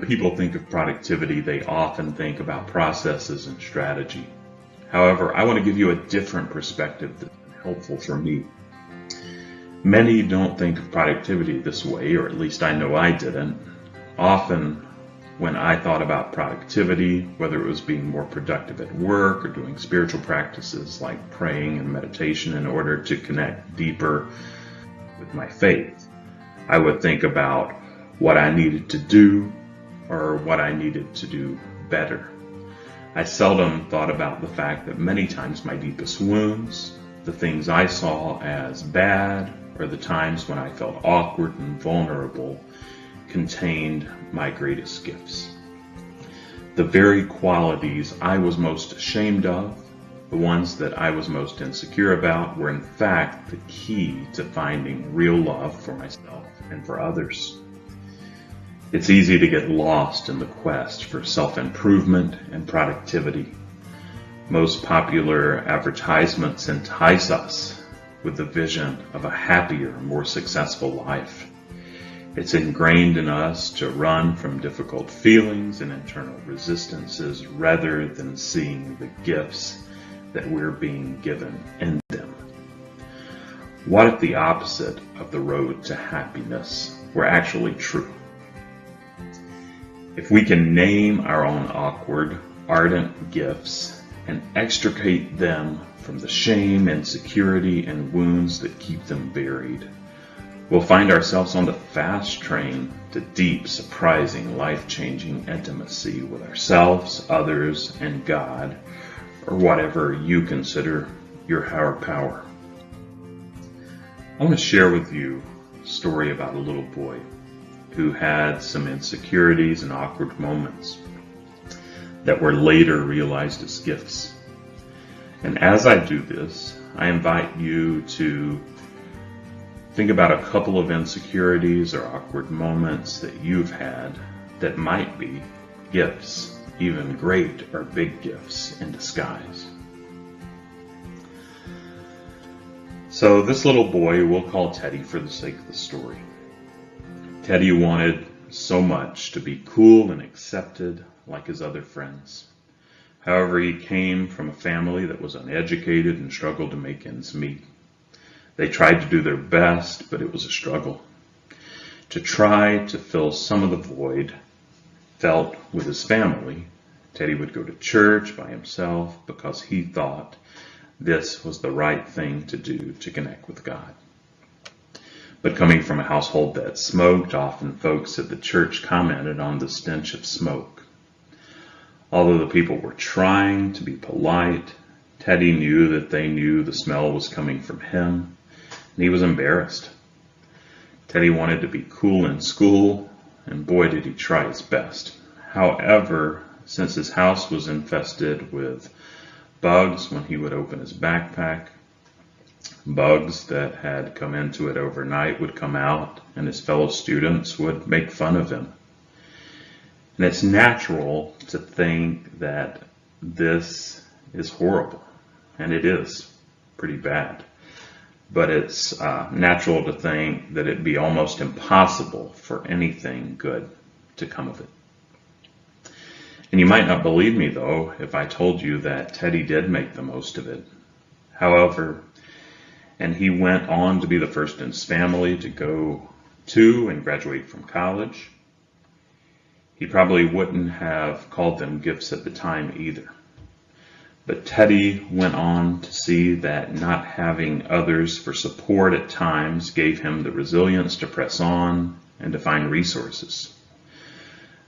people think of productivity, they often think about processes and strategy. However, I want to give you a different perspective that's been helpful for me. Many don't think of productivity this way, or at least I know I didn't. Often, when I thought about productivity, whether it was being more productive at work or doing spiritual practices like praying and meditation in order to connect deeper with my faith, I would think about what I needed to do or what I needed to do better. I seldom thought about the fact that many times my deepest wounds, the things I saw as bad, or the times when I felt awkward and vulnerable, contained my greatest gifts. The very qualities I was most ashamed of, the ones that I was most insecure about, were in fact the key to finding real love for myself and for others. It's easy to get lost in the quest for self-improvement and productivity. Most popular advertisements entice us with the vision of a happier, more successful life. It's ingrained in us to run from difficult feelings and internal resistances rather than seeing the gifts that we're being given in them. What if the opposite of the road to happiness were actually true? If we can name our own awkward, ardent gifts and extricate them from the shame, insecurity, and wounds that keep them buried, we'll find ourselves on the fast train to deep, surprising, life-changing intimacy with ourselves, others, and God, or whatever you consider your higher power. I want to share with you a story about a little boy who had some insecurities and awkward moments that were later realized as gifts. And as I do this, I invite you to think about a couple of insecurities or awkward moments that you've had that might be gifts, even great or big gifts in disguise. So this little boy we'll call Teddy for the sake of the story. Teddy wanted so much to be cool and accepted like his other friends. However, he came from a family that was uneducated and struggled to make ends meet. They tried to do their best, but it was a struggle. To try to fill some of the void felt with his family, Teddy would go to church by himself because he thought this was the right thing to do to connect with God. But coming from a household that smoked, often folks at the church commented on the stench of smoke. Although the people were trying to be polite, Teddy knew that they knew the smell was coming from him, and he was embarrassed. Teddy wanted to be cool in school, and boy did he try his best. However, since his house was infested with bugs when he would open his backpack, bugs that had come into it overnight would come out, and his fellow students would make fun of him. And it's natural to think that this is horrible, and it is pretty bad. But it's natural to think that it'd be almost impossible for anything good to come of it. And you might not believe me, though, if I told you that Teddy did make the most of it. However, and he went on to be the first in his family to go to and graduate from college. He probably wouldn't have called them gifts at the time either. But Teddy went on to see that not having others for support at times gave him the resilience to press on and to find resources.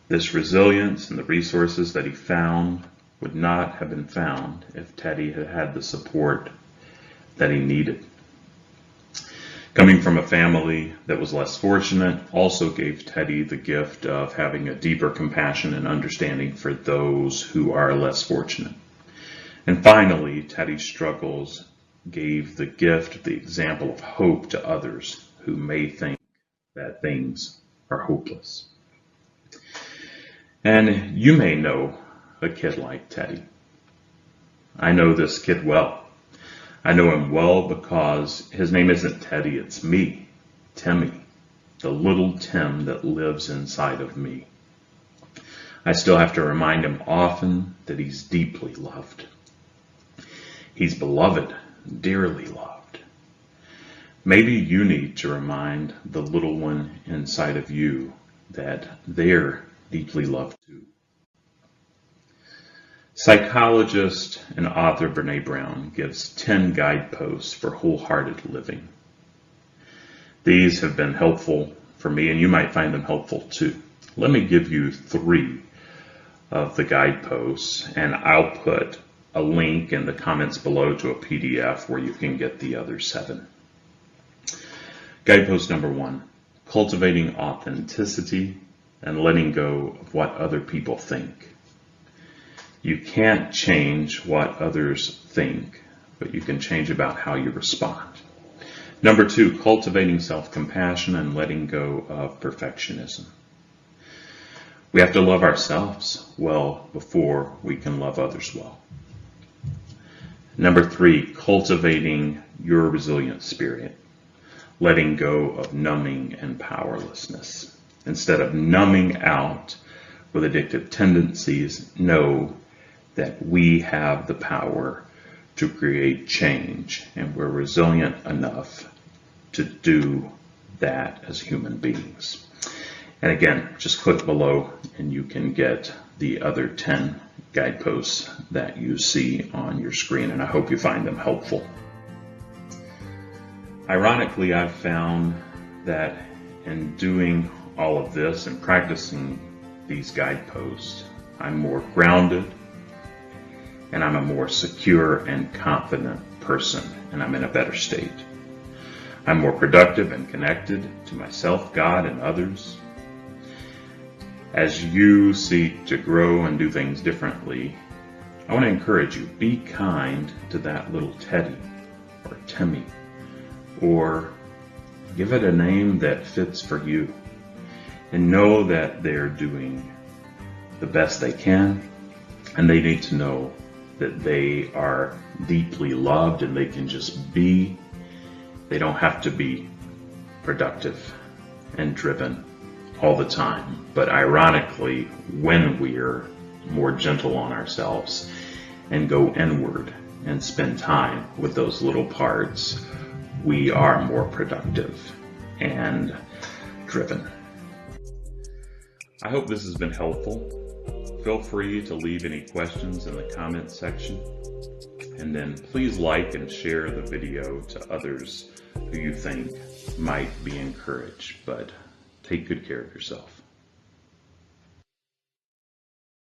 This resilience and the resources that he found would not have been found if Teddy had had the support that he needed. Coming from a family that was less fortunate also gave Teddy the gift of having a deeper compassion and understanding for those who are less fortunate. And finally, Teddy's struggles gave the gift, the example of hope to others who may think that things are hopeless. And you may know a kid like Teddy. I know this kid well. I know him well because his name isn't Teddy, it's me, Timmy, the little Tim that lives inside of me. I still have to remind him often that he's deeply loved. He's beloved, dearly loved. Maybe you need to remind the little one inside of you that they're deeply loved too. Psychologist and author Brené Brown gives 10 guideposts for wholehearted living. These have been helpful for me, and you might find them helpful too. Let me give you 3 of the guideposts, and I'll put a link in the comments below to a PDF where you can get the other 7. Guidepost number 1, cultivating authenticity and letting go of what other people think. You can't change what others think, but you can change about how you respond. Number 2, cultivating self-compassion and letting go of perfectionism. We have to love ourselves well before we can love others well. Number 3, cultivating your resilient spirit, letting go of numbing and powerlessness. Instead of numbing out with addictive tendencies, know that we have the power to create change, and we're resilient enough to do that as human beings. And again, just click below and you can get the other 10 guideposts that you see on your screen, and I hope you find them helpful. Ironically, I've found that in doing all of this and practicing these guideposts, I'm more grounded and I'm a more secure and confident person, and I'm in a better state. I'm more productive and connected to myself, God, and others. As you seek to grow and do things differently, I want to encourage you, be kind to that little Teddy or Timmy, or give it a name that fits for you, and know that they're doing the best they can, and they need to know that they are deeply loved and they can just be. They don't have to be productive and driven all the time. But ironically, when we're more gentle on ourselves and go inward and spend time with those little parts, we are more productive and driven. I hope this has been helpful. Feel free to leave any questions in the comments section, and then please like and share the video to others who you think might be encouraged. But take good care of yourself.